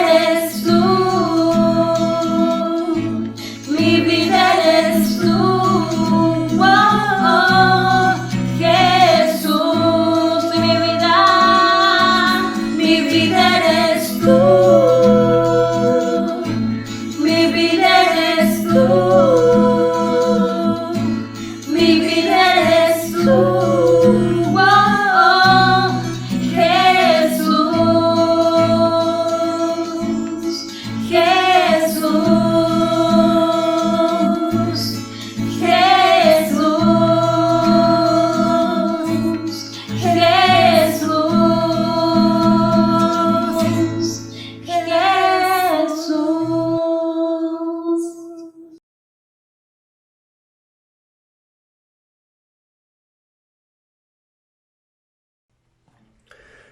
eres tú, mi vida eres tú, oh, oh, Jesús, mi vida eres tú, mi vida eres tú, mi vida eres tú, oh, oh, Jesús, Jesús, Jesús, Jesús, Jesús.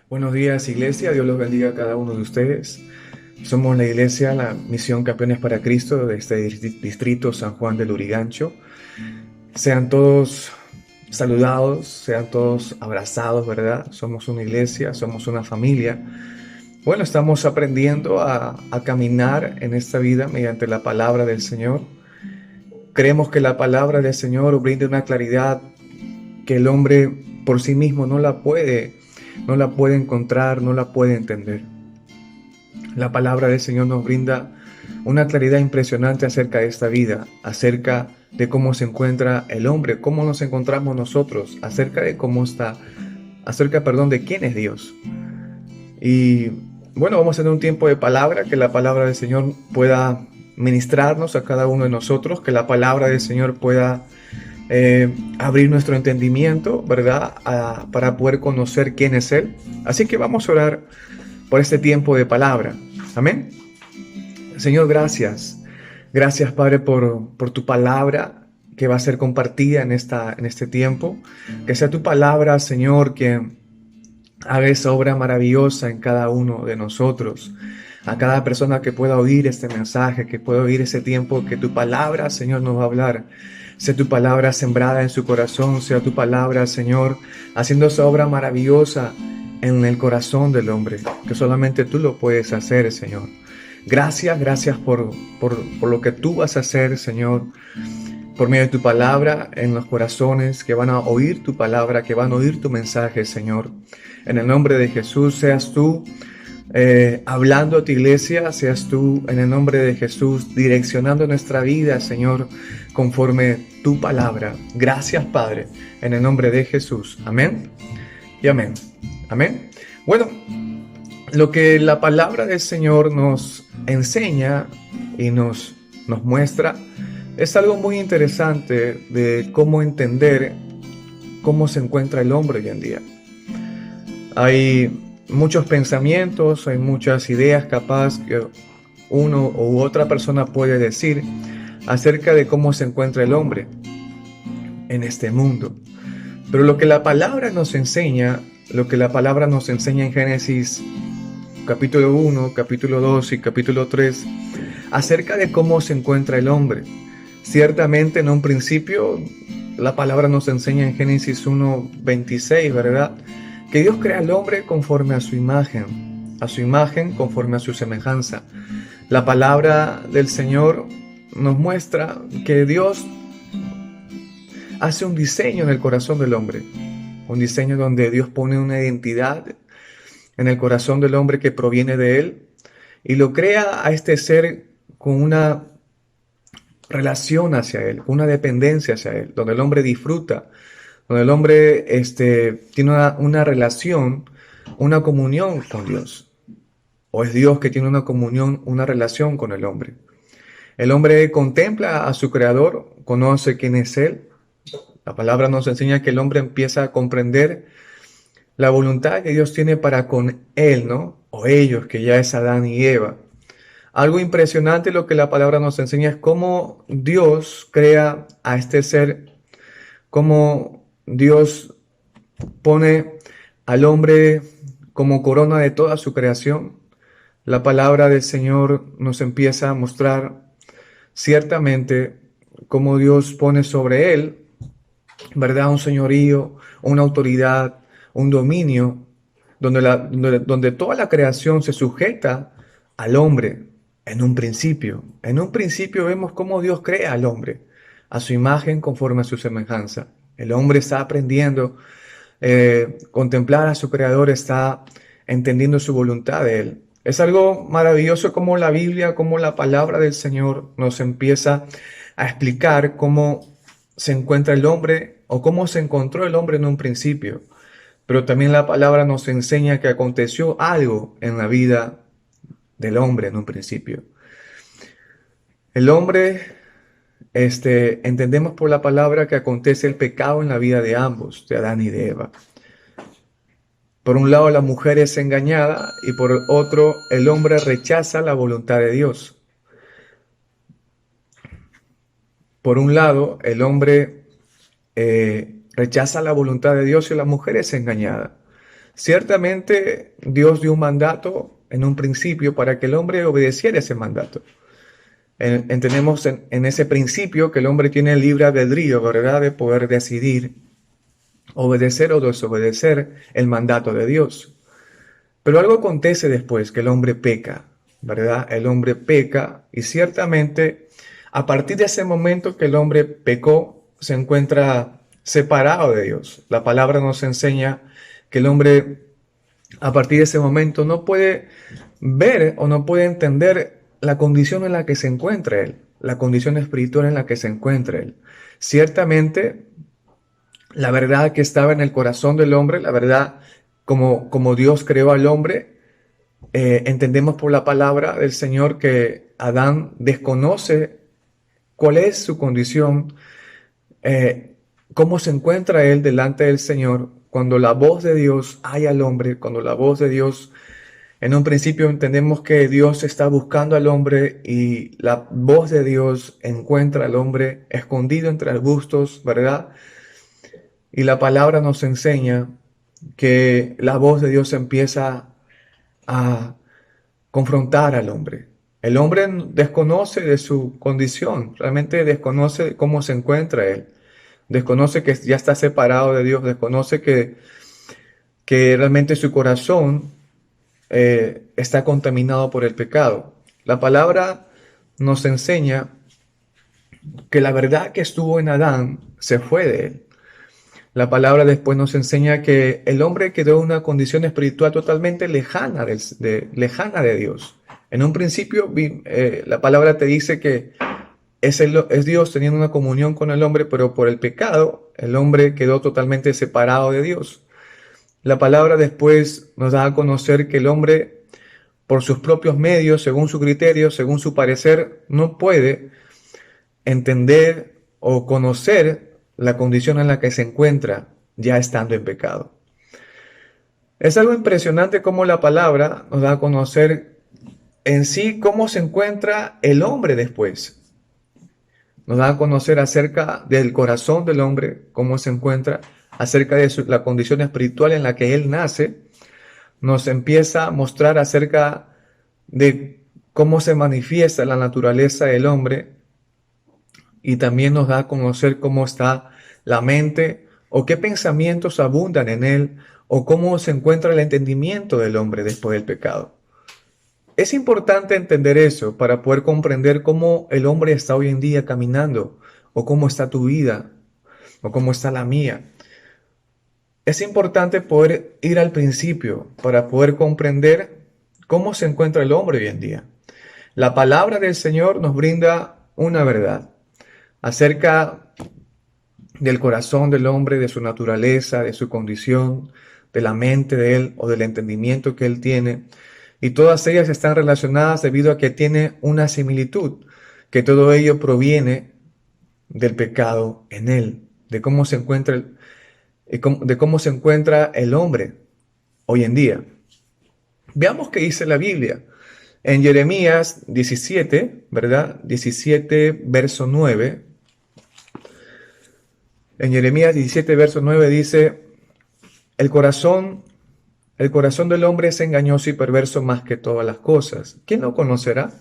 Buenos días, iglesia. Dios los bendiga a cada uno de ustedes. Somos la iglesia, la Misión Campeones para Cristo de este distrito San Juan del Lurigancho. Sean todos saludados, sean todos abrazados, ¿verdad? Somos una iglesia, somos una familia. Bueno, estamos aprendiendo a caminar en esta vida mediante la palabra del Señor. Creemos que la palabra del Señor brinda una claridad que el hombre por sí mismo no la puede encontrar, no la puede entender. La palabra del Señor nos brinda una claridad impresionante acerca de esta vida, acerca de cómo se encuentra el hombre, cómo nos encontramos nosotros, acerca de quién es Dios. Y bueno, vamos a tener un tiempo de palabra, que la palabra del Señor pueda ministrarnos a cada uno de nosotros, que la palabra del Señor pueda abrir nuestro entendimiento, ¿verdad? Para poder conocer quién es Él. Así que vamos a orar por este tiempo de palabra. Amén. Señor, gracias. Gracias, Padre, por tu palabra que va a ser compartida en este tiempo. Que sea tu palabra, Señor, que haga esa obra maravillosa en cada uno de nosotros. A cada persona que pueda oír este mensaje, que pueda oír ese tiempo, que tu palabra, Señor, nos va a hablar. Sea tu palabra sembrada en su corazón, sea tu palabra, Señor, haciendo esa obra maravillosa en el corazón del hombre, que solamente tú lo puedes hacer, Señor. Gracias por lo que tú vas a hacer, Señor, por medio de tu palabra en los corazones que van a oír tu palabra, que van a oír tu mensaje, Señor. En el nombre de Jesús, seas tú hablando a tu iglesia, seas tú en el nombre de Jesús direccionando nuestra vida, Señor, conforme tu palabra. Gracias, Padre, en el nombre de Jesús. Amén y amén. Amén. Bueno, lo que la palabra del Señor nos enseña y nos muestra es algo muy interesante de cómo entender cómo se encuentra el hombre hoy en día. Hay muchos pensamientos, hay muchas ideas capaz que uno u otra persona puede decir acerca de cómo se encuentra el hombre en este mundo. Pero lo que la palabra nos enseña en Génesis capítulo 1, capítulo 2 y capítulo 3, acerca de cómo se encuentra el hombre. Ciertamente en un principio la palabra nos enseña en Génesis 1:26, ¿verdad? Que Dios crea al hombre conforme a su imagen, conforme a su semejanza. La palabra del Señor nos muestra que Dios hace un diseño en el corazón del hombre, un diseño donde Dios pone una identidad en el corazón del hombre que proviene de Él y lo crea a este ser con una relación hacia Él, con una dependencia hacia Él, donde el hombre disfruta, donde el hombre tiene una relación, una comunión con Dios, o es Dios que tiene una comunión, una relación con el hombre. El hombre contempla a su Creador, conoce quién es Él. La palabra nos enseña que el hombre empieza a comprender la voluntad que Dios tiene para con él, ¿no? O ellos, que ya es Adán y Eva. Algo impresionante lo que la palabra nos enseña es cómo Dios crea a este ser, cómo Dios pone al hombre como corona de toda su creación. La palabra del Señor nos empieza a mostrar ciertamente cómo Dios pone sobre él, ¿verdad? Un señorío, una autoridad, un dominio, donde toda la creación se sujeta al hombre en un principio. En un principio vemos cómo Dios crea al hombre, a su imagen conforme a su semejanza. El hombre está aprendiendo, contemplar a su creador, está entendiendo su voluntad de él. Es algo maravilloso como la Biblia, como la palabra del Señor nos empieza a explicar cómo se encuentra el hombre o cómo se encontró el hombre en un principio. Pero también la palabra nos enseña que aconteció algo en la vida del hombre en un principio. El hombre, entendemos por la palabra que acontece el pecado en la vida de ambos, de Adán y de Eva. Por un lado, la mujer es engañada y por otro, el hombre rechaza la voluntad de Dios. Por un lado, el hombre rechaza la voluntad de Dios y la mujer es engañada. Ciertamente, Dios dio un mandato en un principio para que el hombre obedeciera ese mandato. Entendemos en ese principio que el hombre tiene el libre albedrío, ¿verdad?, de poder decidir obedecer o desobedecer el mandato de Dios. Pero algo acontece después, que el hombre peca, ¿verdad? El hombre peca y ciertamente a partir de ese momento que el hombre pecó, se encuentra separado de Dios. La palabra nos enseña que el hombre a partir de ese momento no puede ver o no puede entender la condición en la que se encuentra él, la condición espiritual en la que se encuentra él. Ciertamente, la verdad que estaba en el corazón del hombre, la verdad como Dios creó al hombre, entendemos por la palabra del Señor que Adán desconoce cuál es su condición, cómo se encuentra él delante del Señor cuando la voz de Dios hay al hombre, cuando la voz de Dios, en un principio entendemos que Dios está buscando al hombre y la voz de Dios encuentra al hombre escondido entre arbustos, ¿verdad? Y la palabra nos enseña que la voz de Dios empieza a confrontar al hombre. El hombre desconoce de su condición, realmente desconoce cómo se encuentra él. Desconoce que ya está separado de Dios, desconoce que realmente su corazón está contaminado por el pecado. La palabra nos enseña que la verdad que estuvo en Adán se fue de él. La palabra después nos enseña que el hombre quedó en una condición espiritual totalmente lejana de Dios. En un principio, la palabra te dice que es Dios teniendo una comunión con el hombre, pero por el pecado, el hombre quedó totalmente separado de Dios. La palabra después nos da a conocer que el hombre, por sus propios medios, según su criterio, según su parecer, no puede entender o conocer la condición en la que se encuentra ya estando en pecado. Es algo impresionante cómo la palabra nos da a conocer en sí cómo se encuentra el hombre después. Nos da a conocer acerca del corazón del hombre, cómo se encuentra, acerca de la condición espiritual en la que él nace. Nos empieza a mostrar acerca de cómo se manifiesta la naturaleza del hombre y también nos da a conocer cómo está la mente o qué pensamientos abundan en él o cómo se encuentra el entendimiento del hombre después del pecado. Es importante entender eso para poder comprender cómo el hombre está hoy en día caminando o cómo está tu vida o cómo está la mía. Es importante poder ir al principio para poder comprender cómo se encuentra el hombre hoy en día. La palabra del Señor nos brinda una verdad acerca del corazón del hombre, de su naturaleza, de su condición, de la mente de él o del entendimiento que él tiene. Y todas ellas están relacionadas debido a que tiene una similitud, que todo ello proviene del pecado en él, de cómo se encuentra el hombre hoy en día. Veamos qué dice la Biblia. En Jeremías 17, ¿verdad? 17, verso 9. En Jeremías 17, verso 9 dice, el corazón del hombre es engañoso y perverso más que todas las cosas. ¿Quién lo conocerá?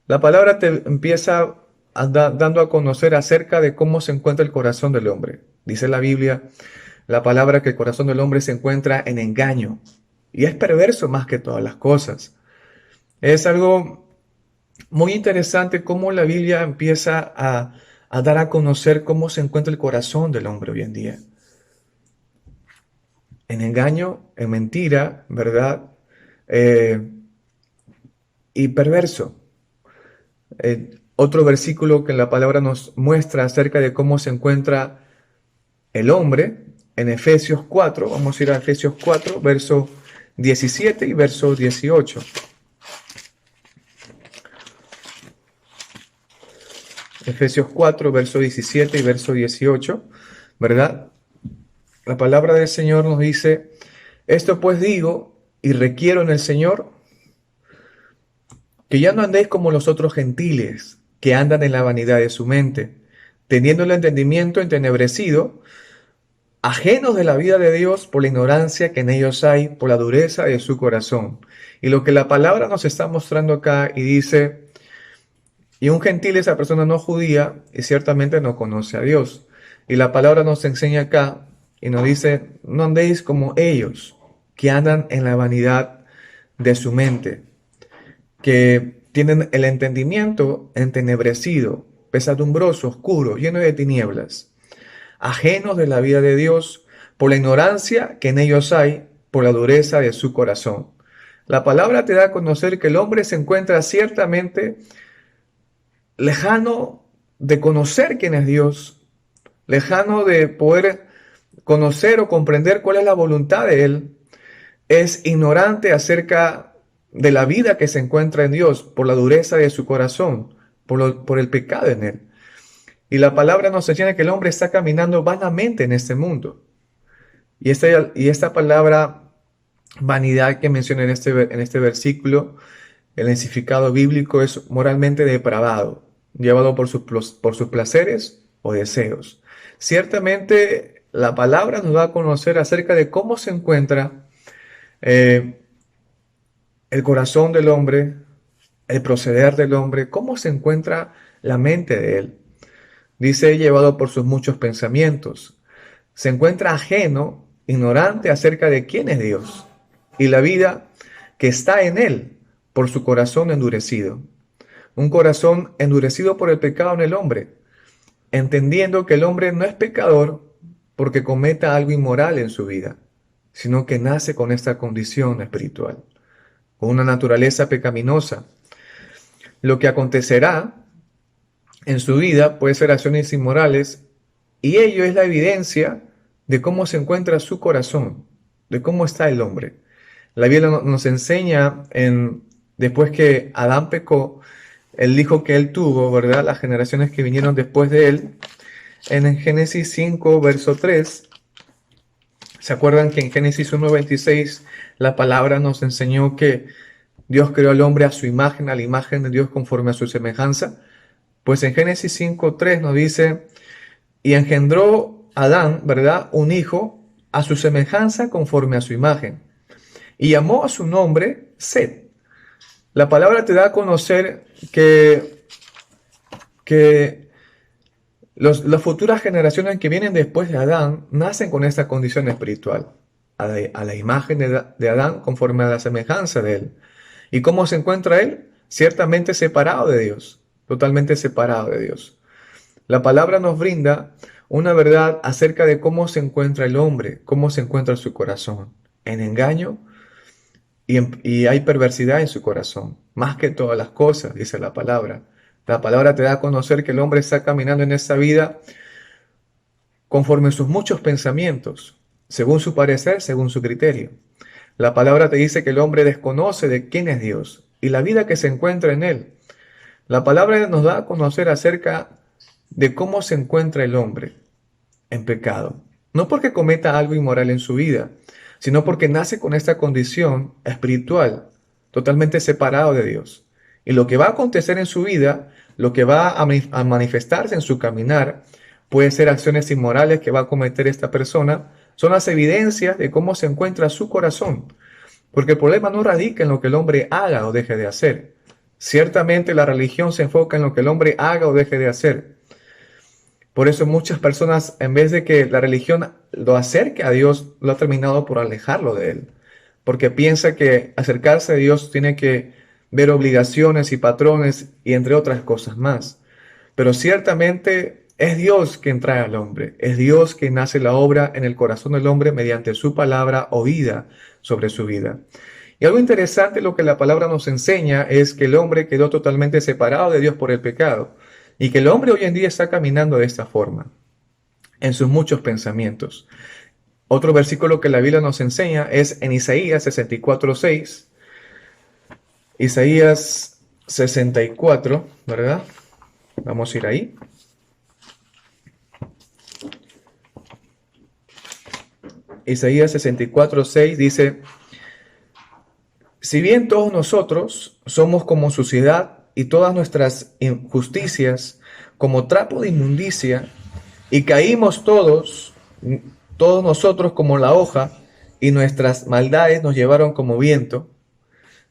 La palabra te empieza dando a conocer acerca de cómo se encuentra el corazón del hombre. Dice la Biblia, la palabra que el corazón del hombre se encuentra en engaño y es perverso más que todas las cosas. Es algo muy interesante cómo la Biblia empieza a dar a conocer cómo se encuentra el corazón del hombre hoy en día. En engaño, en mentira, ¿verdad? Eh, y perverso. Otro versículo que la palabra nos muestra acerca de cómo se encuentra el hombre, en Efesios 4, vamos a ir a Efesios 4, verso 17 y verso 18. Efesios 4, verso 17 y verso 18, ¿verdad? La palabra del Señor nos dice, esto pues digo y requiero en el Señor, que ya no andéis como los otros gentiles, que andan en la vanidad de su mente, teniendo el entendimiento entenebrecido, ajenos de la vida de Dios por la ignorancia que en ellos hay, por la dureza de su corazón. Y lo que la palabra nos está mostrando acá y dice, y un gentil es esa persona no judía y ciertamente no conoce a Dios. Y la palabra nos enseña acá y nos dice, no andéis como ellos, que andan en la vanidad de su mente, que tienen el entendimiento entenebrecido, pesadumbroso, oscuro, lleno de tinieblas, ajenos de la vida de Dios por la ignorancia que en ellos hay, por la dureza de su corazón. La palabra te da a conocer que el hombre se encuentra ciertamente lejano de conocer quién es Dios, lejano de poder conocer o comprender cuál es la voluntad de Él, es ignorante acerca de la vida que se encuentra en Dios por la dureza de su corazón, por el pecado en Él. Y la palabra nos enseña que el hombre está caminando vanamente en este mundo. Y esta palabra vanidad que menciona en este versículo, el significado bíblico es moralmente depravado, llevado por sus placeres o deseos. Ciertamente la palabra nos va a conocer acerca de cómo se encuentra el corazón del hombre, el proceder del hombre, cómo se encuentra la mente de él. Dice, llevado por sus muchos pensamientos. Se encuentra ajeno, ignorante acerca de quién es Dios y la vida que está en él por su corazón endurecido. Un corazón endurecido por el pecado en el hombre, entendiendo que el hombre no es pecador porque cometa algo inmoral en su vida, sino que nace con esta condición espiritual, con una naturaleza pecaminosa. Lo que acontecerá en su vida puede ser acciones inmorales, y ello es la evidencia de cómo se encuentra su corazón, de cómo está el hombre. La Biblia nos enseña, después que Adán pecó, el hijo que él tuvo, ¿verdad? Las generaciones que vinieron después de él, en Génesis 5, verso 3, ¿se acuerdan que en Génesis 1:26 la palabra nos enseñó que Dios creó al hombre a su imagen, a la imagen de Dios conforme a su semejanza? Pues en Génesis 5:3 nos dice, y engendró Adán, ¿verdad?, un hijo a su semejanza conforme a su imagen, y llamó a su nombre Set. La palabra te da a conocer que las futuras generaciones que vienen después de Adán nacen con esta condición espiritual, a la imagen de Adán conforme a la semejanza de él. ¿Y cómo se encuentra él? Ciertamente separado de Dios, totalmente separado de Dios. La palabra nos brinda una verdad acerca de cómo se encuentra el hombre, cómo se encuentra su corazón, en engaño y hay perversidad en su corazón, más que todas las cosas, dice la palabra. La palabra te da a conocer que el hombre está caminando en esta vida conforme a sus muchos pensamientos, según su parecer, según su criterio. La palabra te dice que el hombre desconoce de quién es Dios y la vida que se encuentra en él. La palabra nos da a conocer acerca de cómo se encuentra el hombre en pecado. No porque cometa algo inmoral en su vida, sino porque nace con esta condición espiritual, totalmente separado de Dios. Y lo que va a acontecer en su vida, lo que va a manifestarse en su caminar, puede ser acciones inmorales que va a cometer esta persona, son las evidencias de cómo se encuentra su corazón. Porque el problema no radica en lo que el hombre haga o deje de hacer. Ciertamente la religión se enfoca en lo que el hombre haga o deje de hacer. Por eso muchas personas, en vez de que la religión lo acerque a Dios, lo ha terminado por alejarlo de Él. Porque piensa que acercarse a Dios tiene que ver obligaciones y patrones y entre otras cosas más. Pero ciertamente es Dios quien trae al hombre, es Dios quien hace la obra en el corazón del hombre mediante su palabra oída sobre su vida. Y algo interesante lo que la palabra nos enseña es que el hombre quedó totalmente separado de Dios por el pecado y que el hombre hoy en día está caminando de esta forma en sus muchos pensamientos. Otro versículo que la Biblia nos enseña es en Isaías 64:6. Isaías 64, ¿verdad? Vamos a ir ahí. Isaías 64:6 dice: si bien todos nosotros somos como suciedad y todas nuestras injusticias como trapo de inmundicia, y caímos todos nosotros como la hoja, y nuestras maldades nos llevaron como viento.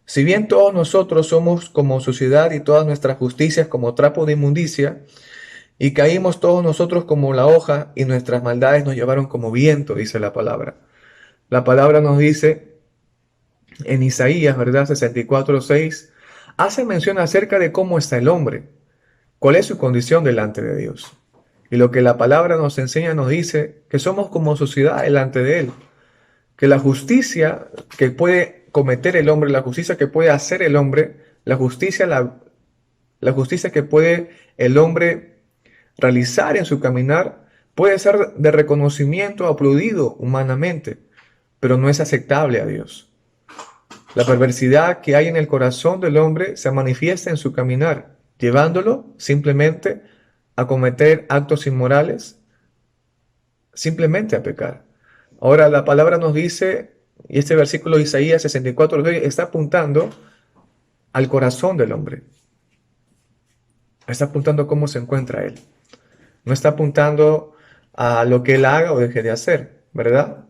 Si bien todos nosotros somos como suciedad y todas nuestras justicias como trapo de inmundicia, y caímos todos nosotros como la hoja, y nuestras maldades nos llevaron como viento, dice la palabra. La palabra nos dice en Isaías, ¿verdad? 64:6, hace mención acerca de cómo está el hombre, cuál es su condición delante de Dios. Y lo que la palabra nos enseña nos dice que somos como suciedad delante de Él, que la justicia que puede cometer el hombre, la justicia que puede hacer el hombre, la justicia que puede el hombre realizar en su caminar, puede ser de reconocimiento, aplaudido humanamente, pero no es aceptable a Dios. La perversidad que hay en el corazón del hombre se manifiesta en su caminar, llevándolo simplemente a cometer actos inmorales, simplemente a pecar. Ahora la palabra nos dice, y este versículo de Isaías 64 está apuntando al corazón del hombre. Está apuntando a cómo se encuentra él. No está apuntando a lo que él haga o deje de hacer, ¿verdad?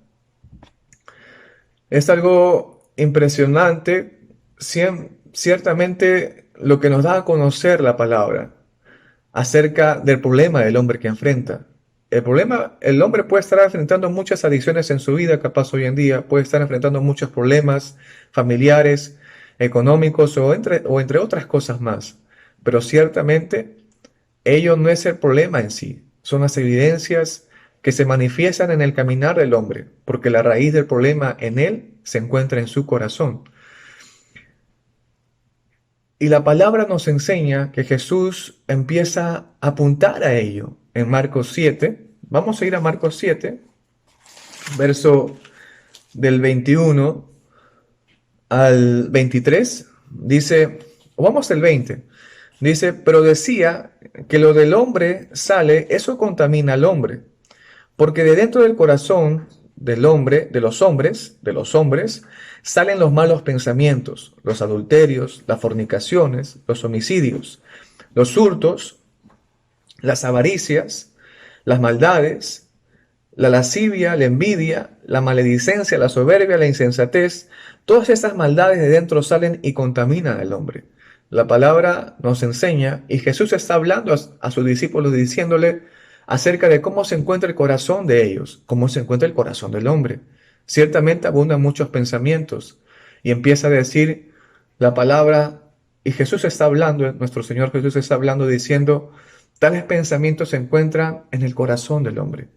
Es algo impresionante, ciertamente lo que nos da a conocer la palabra acerca del problema del hombre que enfrenta. El hombre puede estar enfrentando muchas adicciones en su vida, capaz hoy en día, puede estar enfrentando muchos problemas familiares, económicos o entre otras cosas más. Pero ciertamente ello no es el problema en sí, son las evidencias que se manifiestan en el caminar del hombre, porque la raíz del problema en él se encuentra en su corazón. Y la palabra nos enseña que Jesús empieza a apuntar a ello en Marcos 7. Vamos a ir a Marcos 7, verso del 21 al 23. Dice, o vamos al 20. Dice, pero decía que lo del hombre sale, eso contamina al hombre, porque de dentro del corazón del hombre, de los hombres, salen los malos pensamientos, los adulterios, las fornicaciones, los homicidios, los hurtos, las avaricias, las maldades, la lascivia, la envidia, la maledicencia, la soberbia, la insensatez. Todas estas maldades de dentro salen y contaminan al hombre. La palabra nos enseña, y Jesús está hablando a sus discípulos diciéndole acerca de cómo se encuentra el corazón de ellos, cómo se encuentra el corazón del hombre. Ciertamente abundan muchos pensamientos, y empieza a decir la palabra, y Jesús está hablando, nuestro Señor Jesús está hablando diciendo, tales pensamientos se encuentran en el corazón del hombre,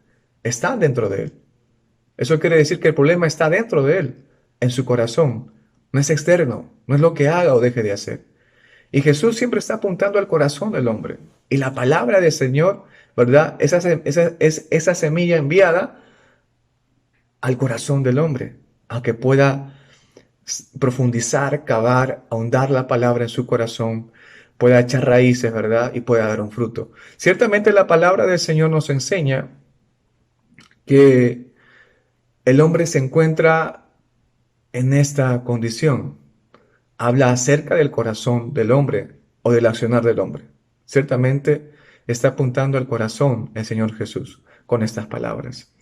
están dentro de él. Eso quiere decir que el problema está dentro de él, en su corazón, no es externo, no es lo que haga o deje de hacer. Y Jesús siempre está apuntando al corazón del hombre. Y la palabra del Señor, ¿verdad? Es esa semilla enviada al corazón del hombre, a que pueda profundizar, cavar, ahondar la palabra en su corazón, pueda echar raíces, ¿verdad? Y pueda dar un fruto. Ciertamente la palabra del Señor nos enseña que el hombre se encuentra en esta condición. Habla acerca del corazón del hombre o del accionar del hombre. Ciertamente está apuntando al corazón el Señor Jesús con estas palabras.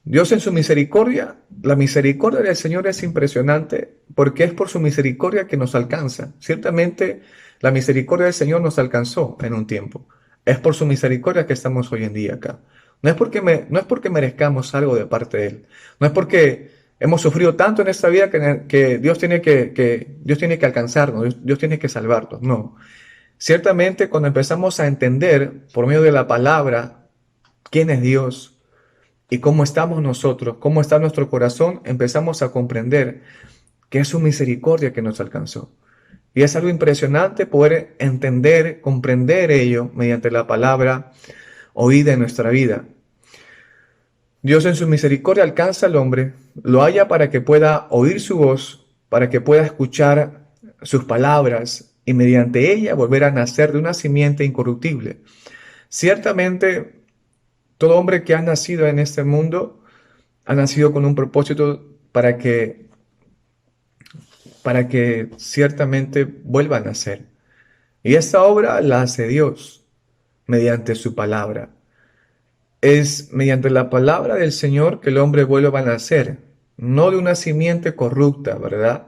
Dios en su misericordia, la misericordia del Señor es impresionante porque es por su misericordia que nos alcanza. Ciertamente la misericordia del Señor nos alcanzó en un tiempo. Es por su misericordia que estamos hoy en día acá. No es porque merezcamos algo de parte de Él. No es porque Hemos sufrido tanto en esta vida que Dios tiene Dios tiene que alcanzarnos, Dios tiene que salvarnos. No. Ciertamente, cuando empezamos a entender por medio de la palabra quién es Dios y cómo estamos nosotros, cómo está nuestro corazón, empezamos a comprender que es su misericordia que nos alcanzó. Y es algo impresionante poder entender, comprender ello mediante la palabra oída en nuestra vida. Dios en su misericordia alcanza al hombre, lo halla para que pueda oír su voz, para que pueda escuchar sus palabras y mediante ella volver a nacer de una simiente incorruptible. Ciertamente, todo hombre que ha nacido en este mundo ha nacido con un propósito para que ciertamente vuelva a nacer. Y esta obra la hace Dios mediante su palabra. Es mediante la palabra del Señor que el hombre vuelva a nacer, no de una simiente corrupta, ¿verdad?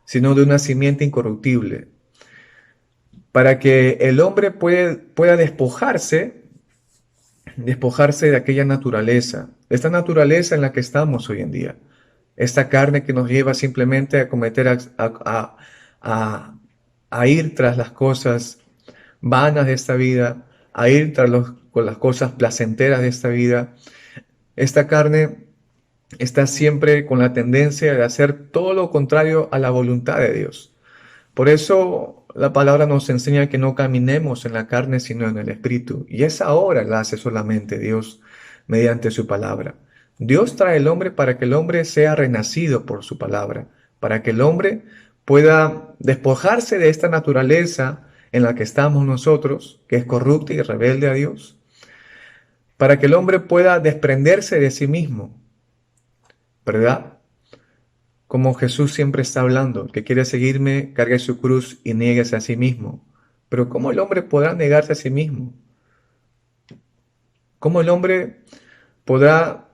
Sino de una simiente incorruptible. Para que el hombre pueda despojarse de aquella naturaleza, esta naturaleza en la que estamos hoy en día. Esta carne que nos lleva simplemente a cometer, a ir tras las cosas vanas de esta vida, a ir tras con las cosas placenteras de esta vida. Esta carne está siempre con la tendencia de hacer todo lo contrario a la voluntad de Dios. Por eso la palabra nos enseña que no caminemos en la carne, sino en el Espíritu. Y esa obra la hace solamente Dios mediante su palabra. Dios trae al hombre para que el hombre sea renacido por su palabra, para que el hombre pueda despojarse de esta naturaleza en la que estamos nosotros, que es corrupta y rebelde a Dios, para que el hombre pueda desprenderse de sí mismo, ¿verdad? Como Jesús siempre está hablando, el que quiere seguirme, cargue su cruz y niéguese a sí mismo. Pero ¿cómo el hombre podrá negarse a sí mismo? ¿Cómo el hombre podrá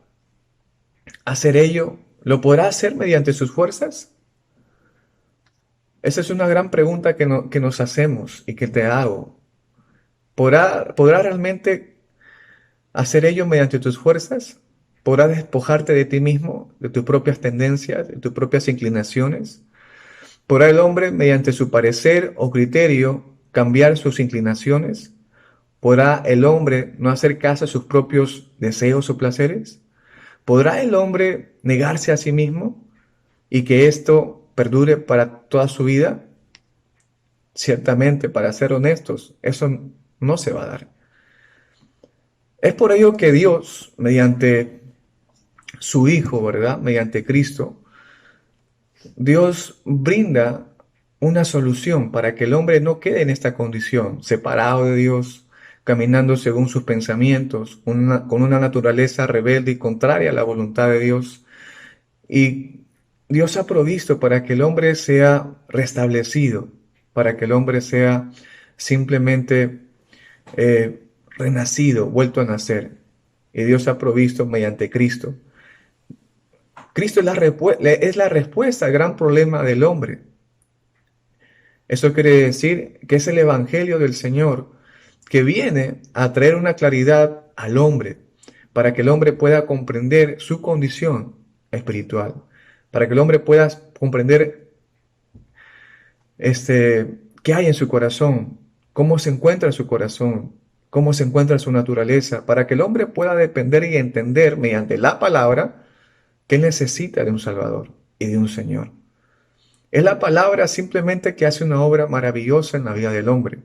hacer ello? ¿Lo podrá hacer mediante sus fuerzas? Esa es una gran pregunta que nos hacemos y que te hago. ¿Podrá realmente hacer ello mediante tus fuerzas? ¿Podrás despojarte de ti mismo, de tus propias tendencias, de tus propias inclinaciones? ¿Podrá el hombre, mediante su parecer o criterio, cambiar sus inclinaciones? ¿Podrá el hombre no hacer caso a sus propios deseos o placeres? ¿Podrá el hombre negarse a sí mismo y que esto perdure para toda su vida? Ciertamente, para ser honestos, eso no se va a dar. Es por ello que Dios, mediante su Hijo, ¿verdad? Mediante Cristo, Dios brinda una solución para que el hombre no quede en esta condición, separado de Dios, caminando según sus pensamientos, con una naturaleza rebelde y contraria a la voluntad de Dios. Y Dios ha provisto para que el hombre sea restablecido, para que el hombre sea simplemente renacido, vuelto a nacer. Y Dios ha provisto mediante Cristo. Cristo es la respuesta al gran problema del hombre. Eso quiere decir que es el Evangelio del Señor que viene a traer una claridad al hombre para que el hombre pueda comprender su condición espiritual, para que el hombre pueda comprender qué hay en su corazón, cómo se encuentra su corazón, cómo se encuentra su naturaleza, para que el hombre pueda depender y entender mediante la palabra que necesita de un Salvador y de un Señor. Es la palabra simplemente que hace una obra maravillosa en la vida del hombre.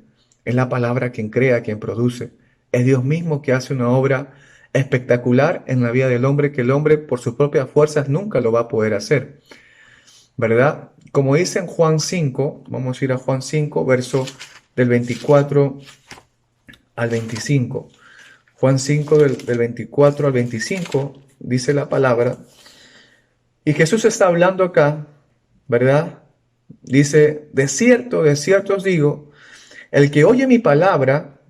Es la palabra quien crea, quien produce. Es Dios mismo que hace una obra espectacular en la vida del hombre que el hombre por sus propias fuerzas nunca lo va a poder hacer. ¿Verdad? Como dice en Juan 5, vamos a ir a Juan 5, verso del 24 al 25. Juan 5 del 24 al 25 dice la palabra. Y Jesús está hablando acá, ¿verdad? Dice, de cierto os digo, el que oye mi palabra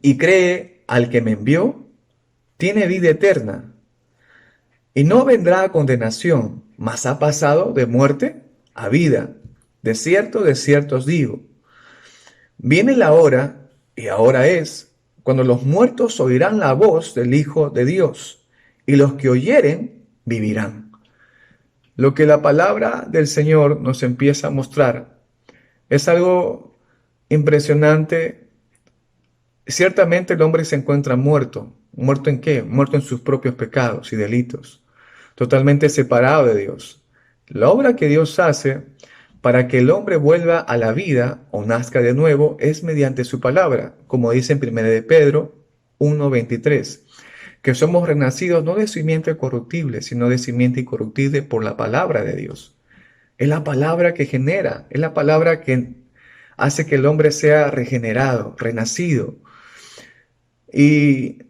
y cree al que me envió, tiene vida eterna y no vendrá a condenación, mas ha pasado de muerte a vida. De cierto os digo, viene la hora, y ahora es, cuando los muertos oirán la voz del Hijo de Dios, y los que oyeren vivirán. lo que la palabra del Señor nos empieza a mostrar es algo impresionante. Ciertamente el hombre se encuentra muerto. ¿Muerto en qué? Muerto en sus propios pecados y delitos, totalmente separado de Dios. La obra que Dios hace para que el hombre vuelva a la vida o nazca de nuevo es mediante su palabra, como dice en 1 de Pedro 1:23, que somos renacidos no de simiente corruptible, sino de simiente incorruptible por la palabra de Dios. Es la palabra que genera, es la palabra que hace que el hombre sea regenerado, renacido. Y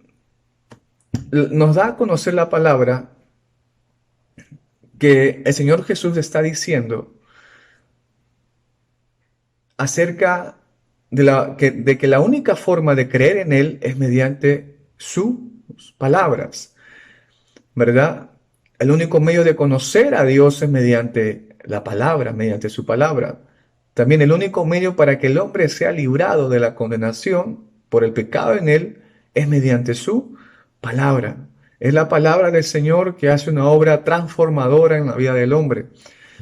nos da a conocer la palabra que el Señor Jesús está diciendo acerca de que la única forma de creer en Él es mediante sus palabras, ¿verdad? El único medio de conocer a Dios es mediante la palabra, mediante su palabra. También el único medio para que el hombre sea librado de la condenación por el pecado en él es mediante su palabra. Es la palabra del Señor que hace una obra transformadora en la vida del hombre.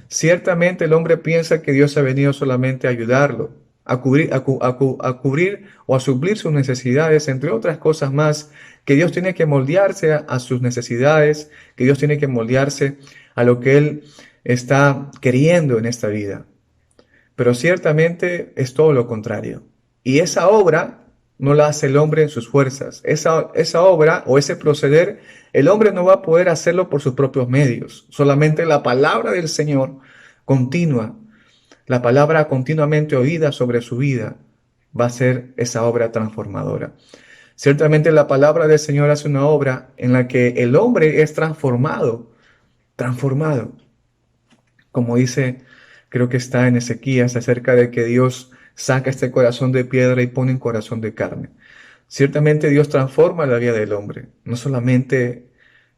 Ciertamente el hombre piensa que Dios ha venido solamente a ayudarlo, a cubrir o a suplir sus necesidades, entre otras cosas más, que Dios tiene que moldearse a sus necesidades, que Dios tiene que moldearse a lo que Él está queriendo en esta vida. Pero ciertamente es todo lo contrario. Y esa obra no la hace el hombre en sus fuerzas. Esa obra o ese proceder, el hombre no va a poder hacerlo por sus propios medios. Solamente la palabra del Señor continua, la palabra continuamente oída sobre su vida, va a ser esa obra transformadora. Ciertamente la palabra del Señor hace una obra en la que el hombre es transformado, como dice, creo que está en Ezequías, acerca de que Dios saca este corazón de piedra y pone un corazón de carne. Ciertamente Dios transforma la vida del hombre. No solamente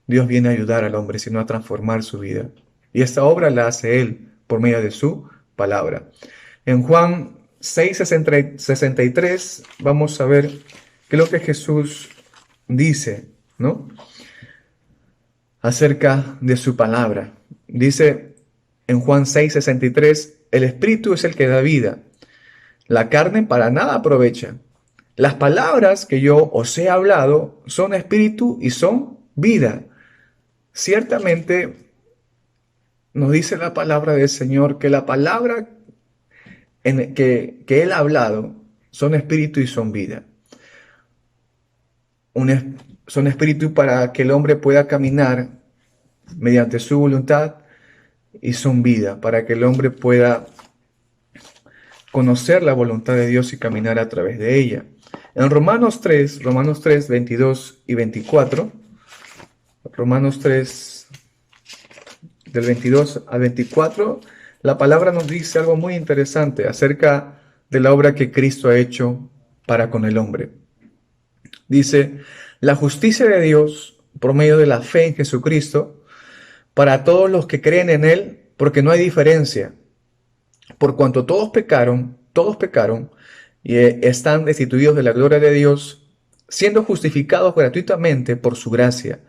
Dios viene a ayudar al hombre, sino a transformar su vida. Y esta obra la hace Él por medio de su palabra. En Juan 6:63 vamos a ver qué es lo que Jesús dice, ¿no? Acerca de su palabra. Dice en Juan 6:63, el Espíritu es el que da vida. La carne para nada aprovecha. Las palabras que yo os he hablado son espíritu y son vida. Ciertamente nos dice la palabra del Señor que la palabra que Él ha hablado son espíritu y son vida. Son espíritu para que el hombre pueda caminar mediante su voluntad y son vida para que el hombre pueda conocer la voluntad de Dios y caminar a través de ella. En Romanos 3, 22 y 24, Romanos 3, del 22 al 24, la palabra nos dice algo muy interesante acerca de la obra que Cristo ha hecho para con el hombre. Dice, la justicia de Dios por medio de la fe en Jesucristo para todos los que creen en Él, porque no hay diferencia. Por cuanto todos pecaron y están destituidos de la gloria de Dios, siendo justificados gratuitamente por su gracia,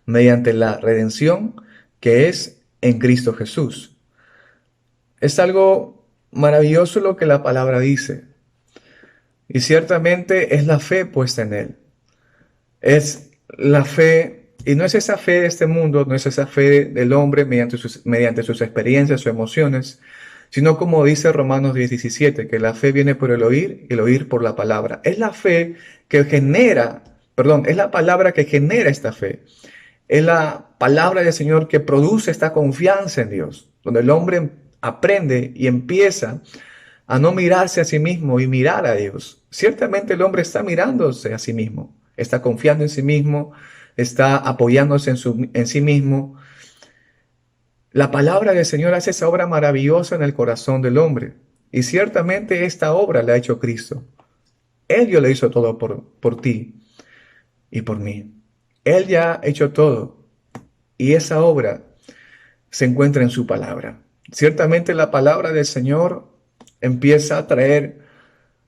mediante la redención que es en Cristo Jesús. Es algo maravilloso lo que la palabra dice. Y ciertamente es la fe puesta en Él. Es la fe, y no es esa fe de este mundo, no es esa fe del hombre mediante sus experiencias o emociones, sino como dice Romanos 10:17, que la fe viene por el oír y el oír por la palabra. Es la fe que es la palabra que genera esta fe. Es la palabra del Señor que produce esta confianza en Dios, donde el hombre aprende y empieza a no mirarse a sí mismo y mirar a Dios. Ciertamente el hombre está mirándose a sí mismo, está confiando en sí mismo, está apoyándose en sí mismo. La palabra del Señor hace esa obra maravillosa en el corazón del hombre. Y ciertamente esta obra la ha hecho Cristo. Él ya lo hizo todo por ti y por mí. Él ya ha hecho todo. Y esa obra se encuentra en su palabra. Ciertamente la palabra del Señor empieza a traer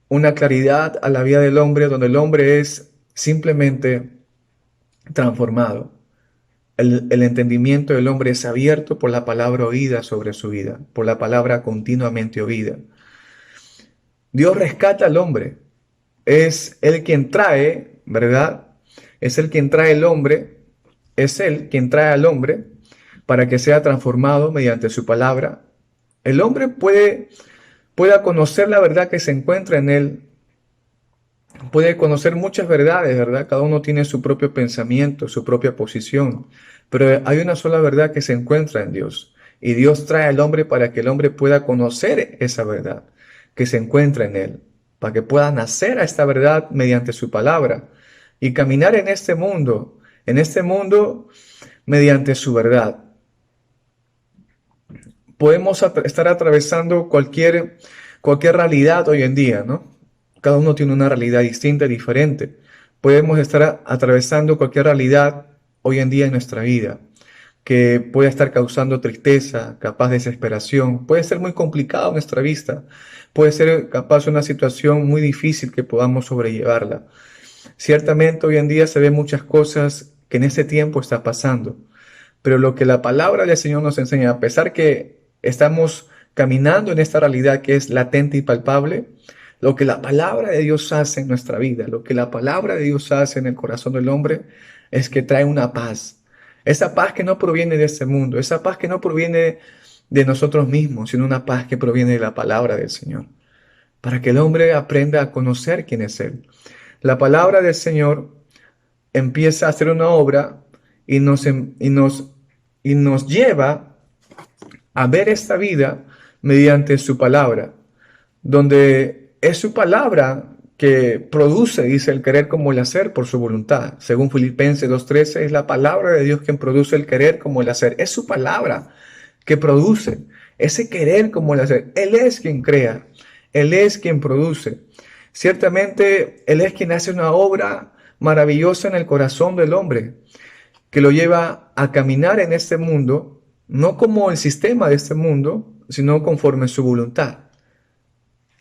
una claridad a la vida del hombre, donde el hombre es simplemente transformado. el entendimiento del hombre es abierto por la palabra oída sobre su vida, por la palabra continuamente oída. Dios rescata al hombre. Es Él quien trae, ¿verdad? Es Él quien trae el hombre. Es Él quien trae al hombre para que sea transformado mediante su palabra. El hombre pueda conocer la verdad que se encuentra en él, puede conocer muchas verdades, ¿verdad? Cada uno tiene su propio pensamiento, su propia posición, pero hay una sola verdad que se encuentra en Dios. Y Dios trae al hombre para que el hombre pueda conocer esa verdad que se encuentra en él, para que pueda nacer a esta verdad mediante su palabra y caminar en este mundo mediante su verdad. Podemos estar atravesando cualquier realidad hoy en día, ¿no? Cada uno tiene una realidad distinta, diferente. Podemos estar atravesando cualquier realidad hoy en día en nuestra vida que puede estar causando tristeza, capaz de desesperación. Puede ser muy complicado a nuestra vista. Puede ser capaz de una situación muy difícil que podamos sobrellevarla. Ciertamente hoy en día se ven muchas cosas que en ese tiempo está pasando. Pero lo que la palabra del Señor nos enseña, a pesar que estamos caminando en esta realidad que es latente y palpable, lo que la palabra de Dios hace en nuestra vida, lo que la palabra de Dios hace en el corazón del hombre, es que trae una paz. Esa paz que no proviene de este mundo, esa paz que no proviene de nosotros mismos, sino una paz que proviene de la palabra del Señor, para que el hombre aprenda a conocer quién es Él. La palabra del Señor empieza a hacer una obra y nos lleva a ver esta vida mediante su palabra, donde es su palabra que produce, dice, el querer como el hacer por su voluntad. Según Filipenses 2:13, es la palabra de Dios quien produce el querer como el hacer. Es su palabra que produce ese querer como el hacer. Él es quien crea, Él es quien produce. Ciertamente, Él es quien hace una obra maravillosa en el corazón del hombre, que lo lleva a caminar en este mundo, no como el sistema de este mundo, sino conforme su voluntad.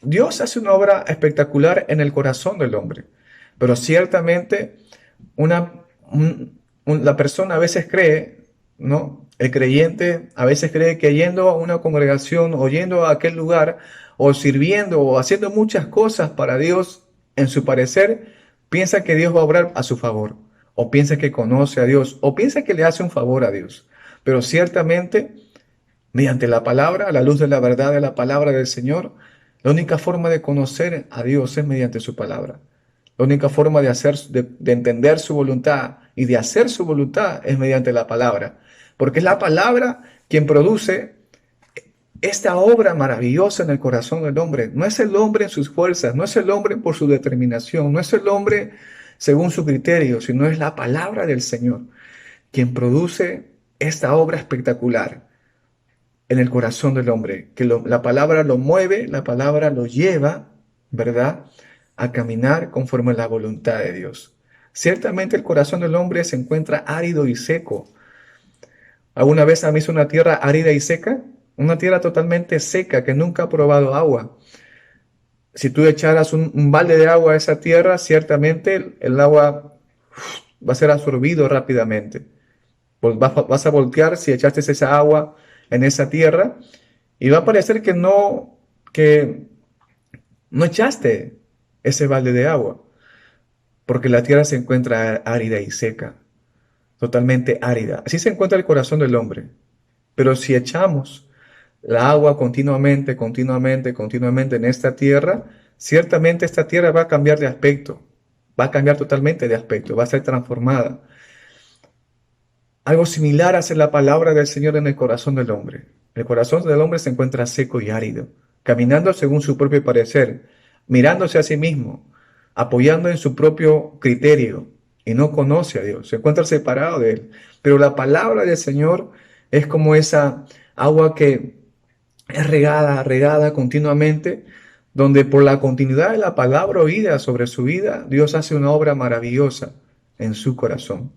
Dios hace una obra espectacular en el corazón del hombre, pero ciertamente la persona a veces cree, ¿no? El creyente a veces cree que yendo a una congregación o yendo a aquel lugar o sirviendo o haciendo muchas cosas para Dios, en su parecer, piensa que Dios va a obrar a su favor, o piensa que conoce a Dios, o piensa que le hace un favor a Dios. Pero ciertamente, mediante la palabra, a la luz de la verdad de la palabra del Señor, la única forma de conocer a Dios es mediante su palabra. La única forma de entender su voluntad y de hacer su voluntad es mediante la palabra. Porque es la palabra quien produce esta obra maravillosa en el corazón del hombre. No es el hombre en sus fuerzas, no es el hombre por su determinación, no es el hombre según su criterio, sino es la palabra del Señor quien produce esta obra espectacular en el corazón del hombre, que la palabra lo mueve, la palabra lo lleva, ¿verdad?, a caminar conforme a la voluntad de Dios. Ciertamente el corazón del hombre se encuentra árido y seco. ¿Alguna vez han visto una tierra árida y seca? Una tierra totalmente seca que nunca ha probado agua. Si tú echaras un balde de agua a esa tierra, ciertamente el agua va a ser absorbido rápidamente. Vas a voltear si echaste esa agua en esa tierra y va a parecer que no echaste ese balde de agua, porque la tierra se encuentra árida y seca, totalmente árida. Así se encuentra el corazón del hombre. Pero si echamos la agua continuamente en esta tierra, ciertamente esta tierra va a cambiar de aspecto, va a cambiar totalmente de aspecto, va a ser transformada. Algo similar hace la palabra del Señor en el corazón del hombre. El corazón del hombre se encuentra seco y árido, caminando según su propio parecer, mirándose a sí mismo, apoyando en su propio criterio, y no conoce a Dios, se encuentra separado de Él. Pero la palabra del Señor es como esa agua que es regada continuamente, donde por la continuidad de la palabra oída sobre su vida, Dios hace una obra maravillosa en su corazón.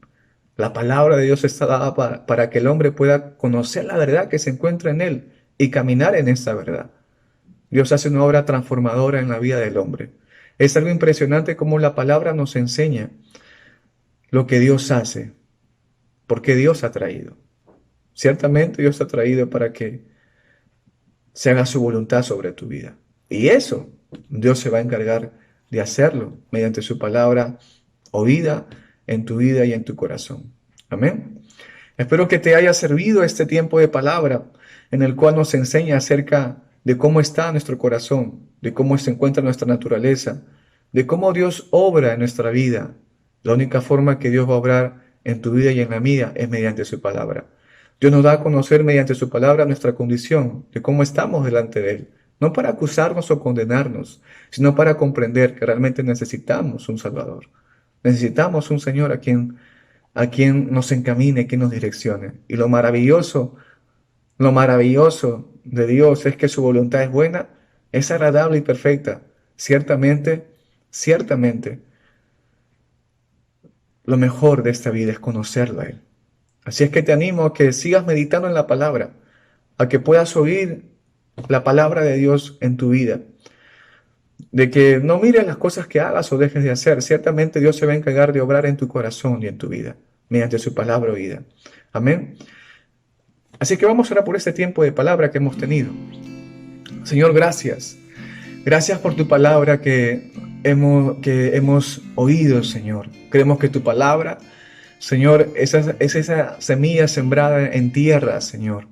La palabra de Dios está dada para que el hombre pueda conocer la verdad que se encuentra en él y caminar en esa verdad. Dios hace una obra transformadora en la vida del hombre. Es algo impresionante cómo la palabra nos enseña lo que Dios hace. porque Dios ha traído. Ciertamente Dios ha traído para que se haga su voluntad sobre tu vida. Y eso Dios se va a encargar de hacerlo mediante su palabra oída en tu vida y en tu corazón. Amén. Espero que te haya servido este tiempo de palabra en el cual nos enseña acerca de cómo está nuestro corazón, de cómo se encuentra nuestra naturaleza, de cómo Dios obra en nuestra vida. La única forma que Dios va a obrar en tu vida y en la mía es mediante su palabra. Dios nos da a conocer mediante su palabra nuestra condición, de cómo estamos delante de Él, no para acusarnos o condenarnos, sino para comprender que realmente necesitamos un Salvador. Necesitamos un Señor a quien nos encamine, que nos direccione. Y lo maravilloso de Dios es que su voluntad es buena, es agradable y perfecta. Ciertamente, lo mejor de esta vida es conocerlo a Él. Así es que te animo a que sigas meditando en la palabra, a que puedas oír la palabra de Dios en tu vida, de que no mires las cosas que hagas o dejes de hacer. Ciertamente Dios se va a encargar de obrar en tu corazón y en tu vida, mediante su palabra oída. Amén. Así que vamos a orar por este tiempo de palabra que hemos tenido. Señor, gracias. Gracias por tu palabra que hemos oído, Señor. Creemos que tu palabra, Señor, es esa semilla sembrada en tierra, Señor,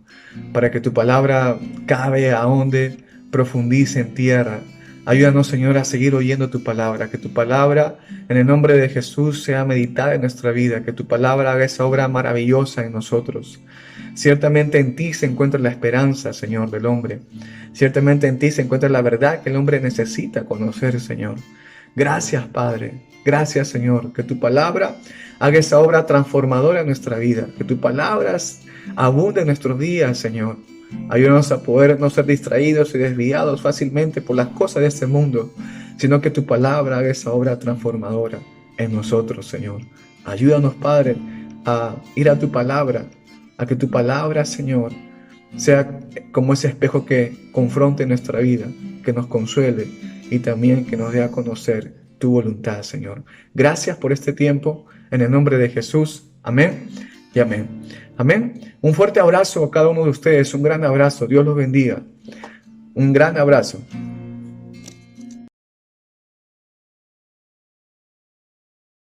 para que tu palabra cabe, ahonde, profundice en tierra. Ayúdanos, Señor, a seguir oyendo tu palabra, que tu palabra, en el nombre de Jesús, sea meditada en nuestra vida, que tu palabra haga esa obra maravillosa en nosotros. Ciertamente en ti se encuentra la esperanza, Señor, del hombre. Ciertamente en ti se encuentra la verdad que el hombre necesita conocer, Señor. Gracias, Padre. Gracias, Señor, que tu palabra haga esa obra transformadora en nuestra vida, que tu palabra abunde en nuestros días, Señor. Ayúdanos a poder no ser distraídos y desviados fácilmente por las cosas de este mundo, sino que tu palabra haga esa obra transformadora en nosotros, Señor. Ayúdanos, Padre, a ir a tu palabra, a que tu palabra, Señor, sea como ese espejo que confronte nuestra vida, que nos consuele y también que nos dé a conocer tu voluntad, Señor. Gracias por este tiempo, en el nombre de Jesús. Amén y amén. Amén. Un fuerte abrazo a cada uno de ustedes, un gran abrazo. Dios los bendiga. Un gran abrazo.